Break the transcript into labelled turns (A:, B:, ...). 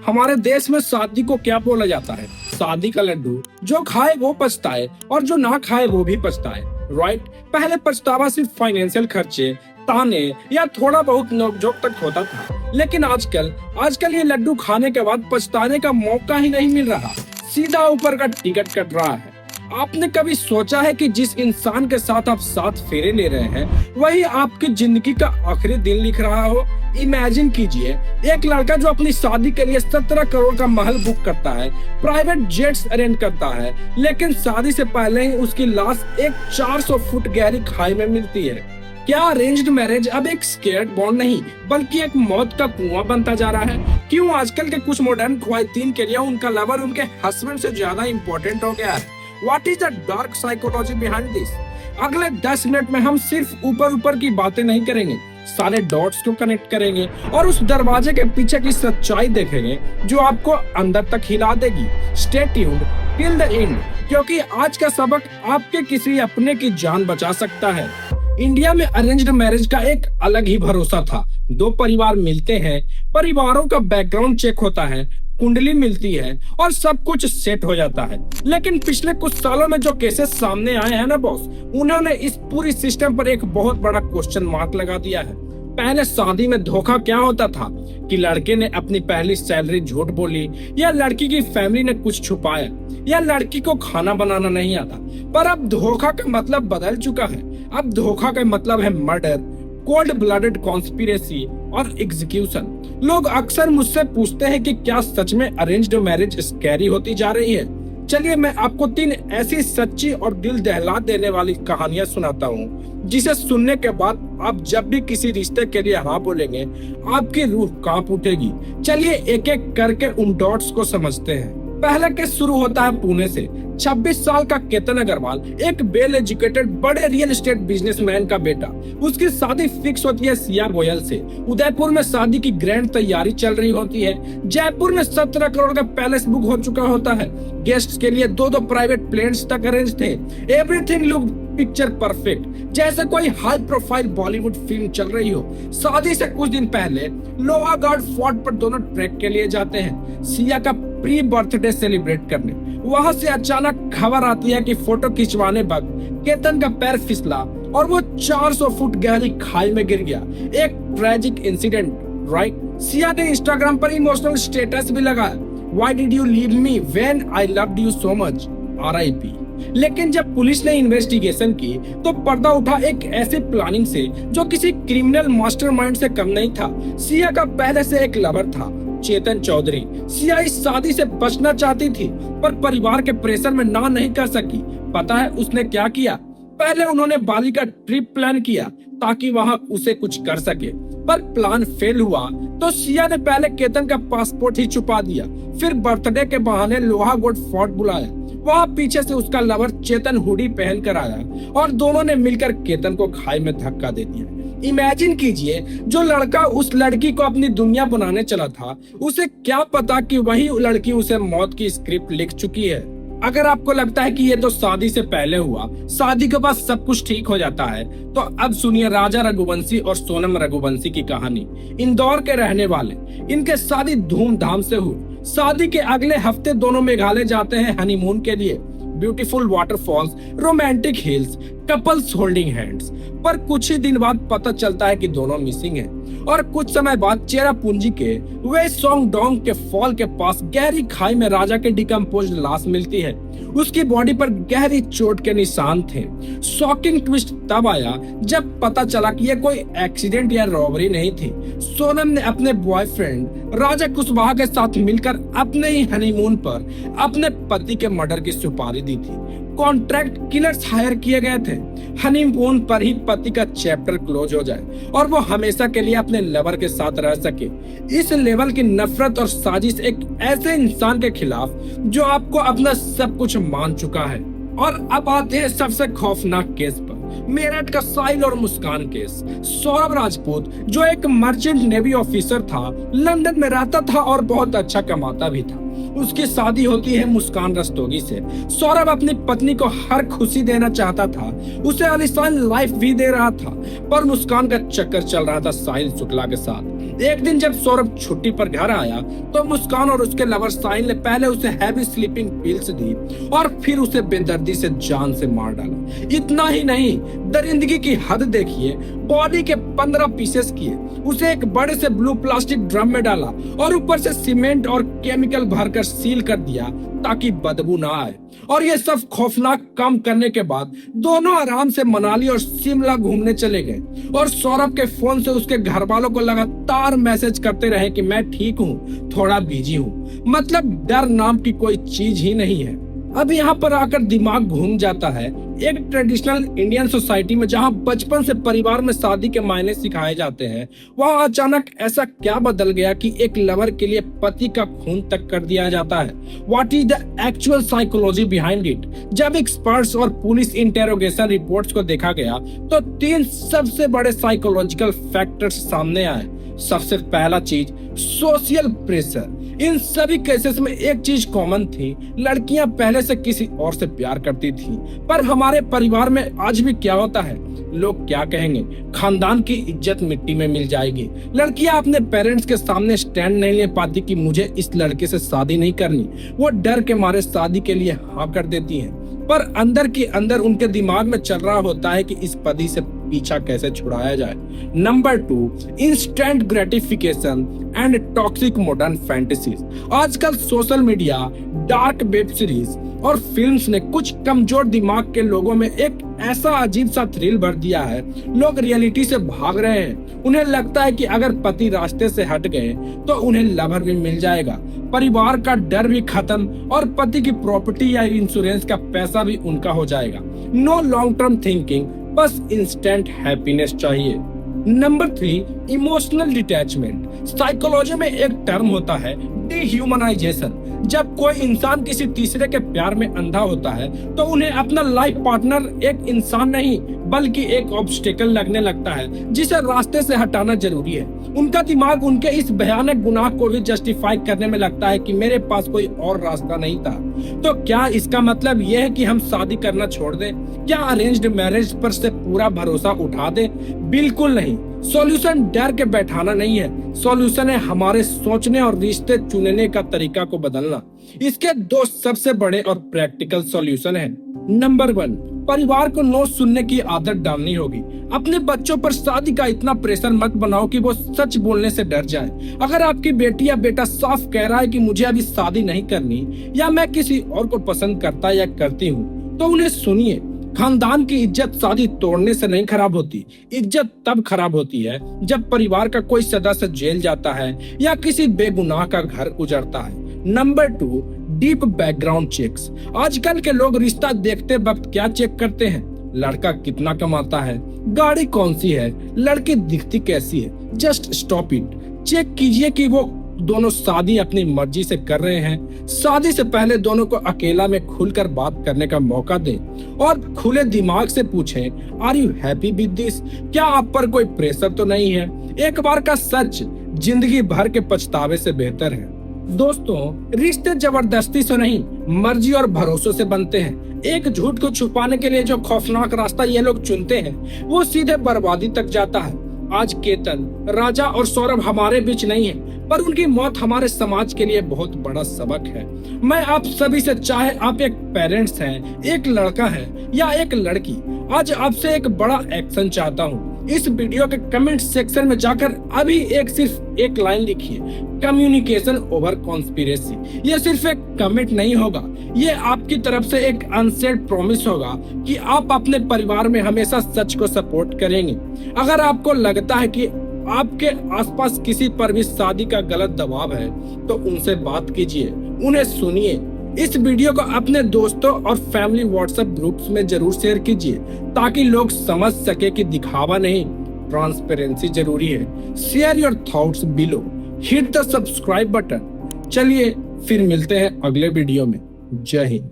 A: हमारे देश में शादी को क्या बोला जाता है? शादी का लड्डू, जो खाए वो पछताए और जो ना खाए वो भी पछताए, राइट? पहले पछतावा सिर्फ फाइनेंशियल खर्चे, ताने या थोड़ा बहुत नोकझोंक तक होता था, लेकिन आजकल ये लड्डू खाने के बाद पछताने का मौका ही नहीं मिल रहा, सीधा ऊपर का टिकट कट रहा है। आपने कभी सोचा है कि जिस इंसान के साथ आप 7 फेरे ले रहे हैं वही आपकी जिंदगी का आखिरी दिन लिख रहा हो? इमेजिन कीजिए, एक लड़का जो अपनी शादी के लिए 17 करोड़ का महल बुक करता है, प्राइवेट जेट्स अरेंज करता है, लेकिन शादी से पहले ही उसकी लाश एक 400 फुट गहरी खाई में मिलती है। क्या अरेंज्ड मैरिज अब एक स्केर्ड बॉन्ड नहीं बल्कि एक मौत का कुआं बनता जा रहा है? क्यों आजकल के कुछ मॉडर्न ख्वातीन के लिए उनका लवर उनके हस्बैंड से ज्यादा इम्पोर्टेंट हो गया है? What is the dark psychology behind this? अगले 10 मिनट में हम सिर्फ ऊपर की बातें नहीं करेंगे, सारे डॉट्स को कनेक्ट करेंगे और उस दरवाजे के पीछे की सच्चाई देखेंगे जो आपको अंदर तक हिला देगी। Stay tuned till the end, क्योंकि आज का सबक आपके किसी अपने की जान बचा सकता है। इंडिया में अरेंज्ड मैरिज का एक अलग ही भरोसा था। 2 परिवार मिलते हैं, परिवारों का बैकग्राउंड चेक होता है, कुंडली मिलती है और सब कुछ सेट हो जाता है। लेकिन पिछले कुछ सालों में जो केसेस सामने आए हैं ना बॉस, उन्होंने इस पूरी सिस्टम पर एक बहुत बड़ा क्वेश्चन मार्क लगा दिया है। पहले शादी में धोखा क्या होता था कि लड़के ने अपनी पहली सैलरी झूठ बोली, या लड़की की फैमिली ने कुछ छुपाया, या लड़की को खाना बनाना नहीं आता। पर अब धोखा का मतलब बदल चुका है। अब धोखा का मतलब है मर्डर, कोल्ड ब्लडेड कॉन्स्पिरेसी और एग्जीक्यूशन। लोग अक्सर मुझसे पूछते हैं कि क्या सच में अरेंज्ड मैरिज स्कैरी होती जा रही है? चलिए मैं आपको 3 ऐसी सच्ची और दिल दहला देने वाली कहानियां सुनाता हूं, जिसे सुनने के बाद आप जब भी किसी रिश्ते के लिए हाँ बोलेंगे, आपकी रूह कांप उठेगी। चलिए एक एक करके उन डॉट्स को समझते हैं। पहला केस शुरू होता है पुणे से। 26 साल का केतन अग्रवाल एक वेल एजुकेटेड बड़े रियल एस्टेट बिजनेसमैन का बेटा। उसकी शादी फिक्स होती है सिया गोयल से। उदयपुर में शादी की ग्रैंड तैयारी चल रही होती है। जयपुर में 17 करोड़ का पैलेस बुक हो चुका होता है। गेस्ट्स के लिए 2 प्राइवेट प्लेन्स तक अरेंज थे। एवरीथिंग लुक पिक्चर परफेक्ट, जैसे कोई हाई प्रोफाइल बॉलीवुड फिल्म चल रही हो। शादी से कुछ दिन पहले लोहागढ़ फोर्ट पर दोनों ट्रैक के लिए जाते हैं सिया का प्री बर्थडे सेलिब्रेट करने। वहां से अचानक खबर आती है कि फोटो खिंचवाने वक्त केतन का पैर फिसला और वो 400 फुट गहरी खाई में गिर गया। एक ट्रेजिक इंसिडेंट, राइट? सिया ने इंस्टाग्राम पर इमोशनल स्टेटस भी लगाया, Why did you leave me when I loved you so much? RIP। लेकिन जब पुलिस ने इन्वेस्टिगेशन की तो पर्दा उठा एक ऐसे प्लानिंग से जो किसी क्रिमिनल मास्टरमाइंड से कम नहीं था। सिया का पहले से एक लवर था, चेतन चौधरी। सिया इस शादी से बचना चाहती थी पर परिवार के प्रेशर में ना नहीं कर सकी। पता है उसने क्या किया? पहले उन्होंने बाली का ट्रिप प्लान किया ताकि वहां उसे कुछ कर सके, पर प्लान फेल हुआ तो सिया ने पहले केतन का पासपोर्ट ही छुपा दिया, फिर बर्थडे के बहाने लोहागढ़ फोर्ट बुलाया। वहां पीछे से उसका लवर चेतन हुडी पहन कर आया और दोनों ने मिलकर केतन को खाई में धक्का दे दिया। इमेजिन कीजिए, जो लड़का उस लड़की को अपनी दुनिया बनाने चला था, उसे क्या पता कि वही लड़की उसे मौत की स्क्रिप्ट लिख चुकी है। अगर आपको लगता है कि ये तो शादी से पहले हुआ, शादी के बाद सब कुछ ठीक हो जाता है, तो अब सुनिए राजा रघुवंशी और सोनम रघुवंशी की कहानी। इंदौर के रहने वाले, इनके शादी धूमधाम से हुई। शादी के अगले हफ्ते दोनों मेघालय जाते हैं हनीमून के लिए। Beautiful waterfalls, romantic hills, couples holding hands. पर कुछ ही दिन बाद पता चलता है कि दोनों मिसिंग हैं। और कुछ समय बाद चेरापूंजी के वे सोंग डोंग के फॉल के पास गहरी खाई में राजा के डिकम्पोज्ड लाश मिलती है। उसकी बॉडी पर गहरी चोट के निशान थे। शॉकिंग ट्विस्ट तब आया जब पता चला कि यह कोई एक्सीडेंट या रॉबरी नहीं थी। सोनम ने अपने बॉयफ्रेंड राजा कुशवाहा के साथ मिलकर अपने ही हनीमून पर अपने पति के मर्डर की सुपारी दी थी। कॉन्ट्रैक्ट किलर्स हायर किए गए थे, हनीमून पर ही पति का चैप्टर क्लोज हो जाए और वो हमेशा के लिए अपने लवर के साथ रह सके। इस लेवल की नफरत और साजिश एक ऐसे इंसान के खिलाफ जो आपको अपना सब कुछ मान चुका है। और अब आते हैं सबसे खौफनाक केस पर, मेरठ का साहिल और मुस्कान केस। सौरभ राजपूत, जो एक मर्चेंट नेवी ऑफिसर था, लंदन में रहता था और बहुत अच्छा कमाता भी था। उसकी शादी होती है मुस्कान रस्तोगी से। सौरभ अपनी पत्नी को हर खुशी देना चाहता था, उसे आलीशान लाइफ भी दे रहा था, पर मुस्कान का चक्कर चल रहा था साहिल शुक्ला के साथ। एक दिन जब सौरभ छुट्टी पर घर आया तो मुस्कान और उसके लवर साहिल ने पहले उसे हैवी स्लीपिंग पिल्स दी और फिर उसे बेदर्दी से जान से मार डाला। इतना ही नहीं, दरिंदगी की हद देखिए, बॉडी के 15 पीसेस किए, उसे एक बड़े से ब्लू प्लास्टिक ड्रम में डाला और ऊपर से सीमेंट और केमिकल भरकर सील कर दिया ताकि बदबू ना आए। और ये सब खौफनाक काम करने के बाद दोनों आराम से मनाली और शिमला घूमने चले गए और सौरभ के फोन से उसके घर वालों को लगातार मैसेज करते रहे कि मैं ठीक हूँ, थोड़ा बिजी हूँ। मतलब डर नाम की कोई चीज ही नहीं है। अब यहाँ पर आकर दिमाग घूम जाता है। एक ट्रेडिशनल इंडियन सोसाइटी में जहाँ बचपन से परिवार में शादी के मायने सिखाए जाते हैं, वहाँ अचानक ऐसा क्या बदल गया कि एक लवर के लिए पति का खून तक कर दिया जाता है। What is the actual psychology behind it? जब एक्सपर्ट्स और पुलिस इंटेरोगेशन रिपोर्ट्स को देखा गया तो 3 सबसे बड़े साइकोलॉजिकल फैक्टर्स सामने आए। सबसे पहला चीज, सोशल प्रेशर। इन सभी केसेस में एक चीज कॉमन थी, लड़कियां पहले से किसी और से प्यार करती थी। पर हमारे परिवार में आज भी क्या होता है, लोग क्या कहेंगे, खानदान की इज्जत मिट्टी में मिल जाएगी। लड़कियां अपने पेरेंट्स के सामने स्टैंड नहीं ले पाती कि मुझे इस लड़के से शादी नहीं करनी। वो डर के मारे शादी के लिए हाँ कर देती हैं, पर अंदर की अंदर उनके दिमाग में चल रहा होता है कि इस पति से पीछा कैसे छुड़ाया जाए। Number 2, instant gratification and toxic modern fantasies. आजकल social media, dark web series और फिल्म्स ने कुछ कमजोर दिमाग के लोगों में एक ऐसा अजीब सा थ्रिल भर दिया है। लोग रियलिटी से भाग रहे हैं। उन्हें लगता है कि अगर पति रास्ते से हट गए तो उन्हें लवर भी मिल जाएगा, परिवार का डर भी खत्म और पति की प्रॉपर्टी या इंश्योरेंस का पैसा भी उनका हो जाएगा। नो लॉन्ग टर्म थिंकिंग, बस इंस्टेंट हैप्पीनेस चाहिए। Number 3, emotional detachment. साइकोलॉजी में एक टर्म होता है डिह्यूमनाइजेशन। जब कोई इंसान किसी तीसरे के प्यार में अंधा होता है तो उन्हें अपना लाइफ पार्टनर एक इंसान नहीं बल्कि एक ऑब्स्टेकल लगने लगता है जिसे रास्ते से हटाना जरूरी है। उनका दिमाग उनके इस भयानक गुनाह को भी जस्टिफाई करने में लगता है कि मेरे पास कोई और रास्ता नहीं था। तो क्या इसका मतलब यह है कि हम शादी करना छोड़ दें? क्या अरेंज्ड मैरिज पर से पूरा भरोसा उठा दें? बिल्कुल नहीं। सॉल्यूशन डर के बैठाना नहीं है, सॉल्यूशन है हमारे सोचने और रिश्ते चुनने का तरीका को बदलना। इसके 2 सबसे बड़े और प्रैक्टिकल सॉल्यूशन हैं। नंबर 1, परिवार को नो सुनने की आदत डालनी होगी। अपने बच्चों पर शादी का इतना प्रेशर मत बनाओ कि वो सच बोलने से डर जाए। अगर आपकी बेटी या बेटा साफ कह रहा है कि मुझे अभी शादी नहीं करनी या मैं किसी और को पसंद करता या करती हूँ, तो उन्हें सुनिए। खानदान की इज्जत शादी तोड़ने से नहीं खराब होती। इज्जत तब खराब होती है जब परिवार का कोई सदस्य जेल जाता है या किसी बेगुनाह का घर उजड़ता है। Number 2, deep background checks. आजकल के लोग रिश्ता देखते वक्त क्या चेक करते हैं? लड़का कितना कमाता है, गाड़ी कौन सी है, लड़की दिखती कैसी है। Just stop it. चेक कीजिए कि वो दोनों शादी अपनी मर्जी से कर रहे हैं। शादी से पहले दोनों को अकेला में खुलकर बात करने का मौका दें और खुले दिमाग से पूछें, are you happy with this? क्या आप पर कोई प्रेशर तो नहीं है? एक बार का सच जिंदगी भर के पछतावे से बेहतर है। दोस्तों, रिश्ते जबरदस्ती से नहीं, मर्जी और भरोसों से बनते हैं। एक झूठ को छुपाने के लिए जो खौफनाक रास्ता ये लोग चुनते हैं वो सीधे बर्बादी तक जाता है। आज केतन, राजा और सौरभ हमारे बीच नहीं है, पर उनकी मौत हमारे समाज के लिए बहुत बड़ा सबक है। मैं आप सभी से, चाहे आप एक पेरेंट्स हैं, एक लड़का है या एक लड़की, आज आपसे एक बड़ा एक्शन चाहता हूँ। इस वीडियो के कमेंट सेक्शन में जाकर अभी सिर्फ एक लाइन लिखिए, कम्युनिकेशन ओवर कॉन्स्पिरेसी। ये सिर्फ एक कमेंट नहीं होगा, ये आपकी तरफ से एक अनसेड प्रॉमिस होगा कि आप अपने परिवार में हमेशा सच को सपोर्ट करेंगे। अगर आपको लगता है कि आपके आसपास किसी पर भी शादी का गलत दबाव है तो उनसे बात कीजिए, उन्हें सुनिए। इस वीडियो को अपने दोस्तों और फैमिली व्हाट्सएप ग्रुप्स में जरूर शेयर कीजिए ताकि लोग समझ सके कि दिखावा नहीं, ट्रांसपेरेंसी जरूरी है। Share your thoughts below, hit the subscribe button. चलिए फिर मिलते हैं अगले वीडियो में। जय हिंद।